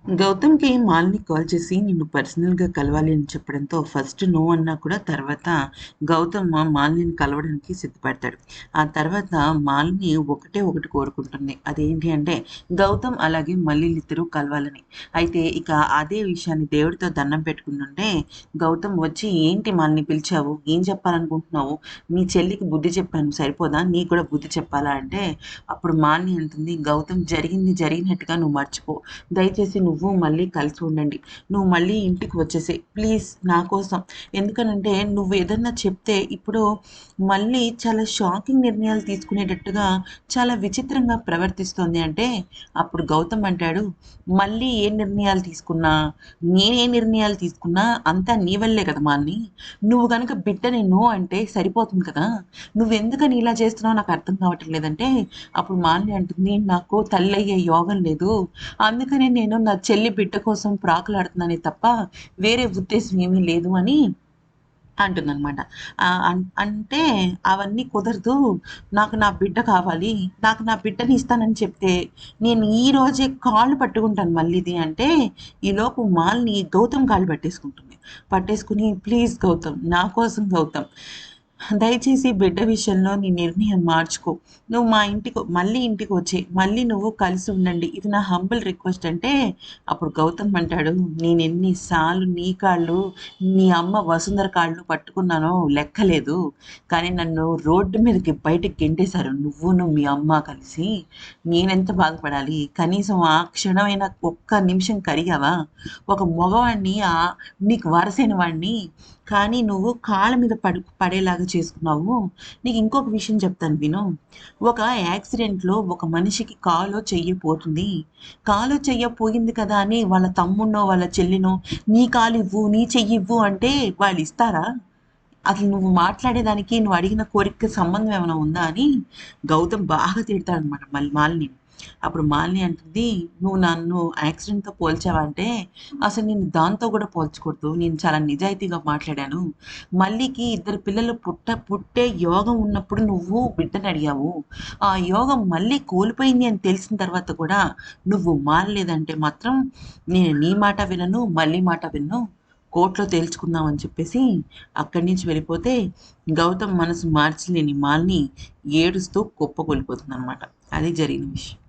గౌతమ్‌కి Malini call చేసి నిన్ను పర్సనల్‌గా కలవాలి అని చెప్పడంతో ఫస్ట్ నో అన్నా కూడా తర్వాత గౌతమ్ మాలినిని కలవడానికి సిద్ధపడతాడు. ఆ తర్వాత మాలిని ఒకటే ఒకటి కోరుకుంటుంది. అదేంటి అంటే గౌతమ్ అలాగే మల్లీలిద్దరూ కలవాలని. అయితే ఇక అదే విషయాన్ని దేవుడితో దండం పెట్టుకుంటుంటే గౌతమ్ వచ్చి "ఏంటి మాలిని పిలిచావు? ఏం చెప్పాలనుకుంటున్నావు? మీ చెల్లికి బుద్ధి చెప్పాను సరిపోదా? నీకు కూడా బుద్ధి చెప్పాలా?" అంటే అప్పుడు మాలిని అంటుంది "గౌతమ్ జరిగింది జరిగినట్టుగా నువ్వు మర్చిపో. దయచేసి నువ్వు మళ్ళీ కలిసి ఉండండి. నువ్వు మళ్ళీ ఇంటికి వచ్చేసేయి ప్లీజ్ నా కోసం. ఎందుకనంటే నువ్వు ఏదన్నా చెప్తే ఇప్పుడు మళ్ళీ చాలా షాకింగ్ నిర్ణయాలు తీసుకునేటట్టుగా చాలా విచిత్రంగా ప్రవర్తిస్తోంది" అంటే అప్పుడు గౌతమ్ అంటాడు, "మళ్ళీ ఏ నిర్ణయాలు తీసుకున్నా, నేనే నిర్ణయాలు తీసుకున్నా అంతా నీ వల్లే కదా మాలిని. నువ్వు గనక బిడ్డని నో అంటే సరిపోతుంది కదా! నువ్వెందుకని ఇలా చేస్తున్నావో నాకు అర్థం కావటం లేదంటే" అప్పుడు మాలిని అంటుంది, "నాకు తల్లయ్యే యోగం లేదు. అందుకనే నేను నా చెల్లి బిడ్డ కోసం ప్రాకులాడుతున్నానే తప్ప వేరే ఉద్దేశ్యం ఏమీ లేదు" అని అంటుందనమాట. అంటే అవన్నీ కుదరదు. నాకు నా బిడ్డ కావాలి. నాకు నా బిడ్డని ఇస్తానని చెప్తే నేను ఈ రోజే కాళ్ళు పట్టుకుంటాను మళ్ళీది అంటే ఈలోపు మాలిని గౌతమ్ కాళ్ళు పట్టేసుకుంటుంది. పట్టేసుకొని "ప్లీజ్ గౌతమ్, నా కోసం గౌతమ్. దయచేసి బిడ్డ విషయంలో నీ నిర్ణయం మార్చుకో. నువ్వు మా ఇంటికి మళ్ళీ ఇంటికొచ్చేయి. మళ్ళీ నువ్వు కలిసి ఉండండి. ఇది నా హంబుల్ రిక్వెస్ట్" అంటే అప్పుడు గౌతమ్ అంటాడు, "నేనెన్ని సార్లు నీ కాళ్ళు, నీ అమ్మ వసుంధర కాళ్ళు పట్టుకున్నానో లెక్కలేదు. కానీ నన్ను రోడ్డు మీదకి బయటకి గెంటేశారు నువ్వును, మీ అమ్మ కలిసి. నేనెంత బాధపడాలి? కనీసం ఆ క్షణమైనా ఒక్క నిమిషం కరిగావా? ఒక మగవాడిని నీకు వరసైన వాడిని కానీ నువ్వు కాళ్ళ మీద పడేలాగా చేసుకున్నావు. నీకు ఇంకొక విషయం చెప్తాను విను. ఒక యాక్సిడెంట్‌లో ఒక మనిషికి కాలో, చెయ్యో పోతుంది. కాలో, చెయ్యో పోయింది కదా అని వాళ్ళ తమ్ముడినో, వాళ్ళ చెల్లినో నీ కాలివ్వు, నీ చెయ్యివ్వు అంటే వాళ్ళిస్తారా? అసలు నువ్వు మాట్లాడేదానికి, నువ్వు అడిగిన కోరికకి సంబంధం ఏమైనా ఉందా అని గౌతమ్ బాగా తిడతాడనమాట మాలినిని. అప్పుడు మాలిని అంటుంది, "నువ్వు నన్ను యాక్సిడెంట్‌తో పోల్చావంటే అసలు నేను దాంతో కూడా పోల్చకూడదు. నేను చాలా నిజాయితీగా మాట్లాడాను. మల్లికి ఇద్దరు పిల్లలు పుట్టే యోగం ఉన్నప్పుడు నువ్వు బిడ్డని అడిగావు. ఆ యోగం మళ్ళీ కోల్పోయింది అని తెలిసిన తర్వాత కూడా నువ్వు మారలేదంటే మాత్రం నేను నీ మాట వినను, మల్లి మాట వినను. కోర్ట్‌లో తేల్చుకుందాం" అని చెప్పేసి అక్కడి నుంచి వెళ్ళిపోతే గౌతమ్ మనసు మార్చలేని మాలిని ఏడుస్తూ కుప్పకూలిపోతుందనమాట. అది జరిగిన విషయం.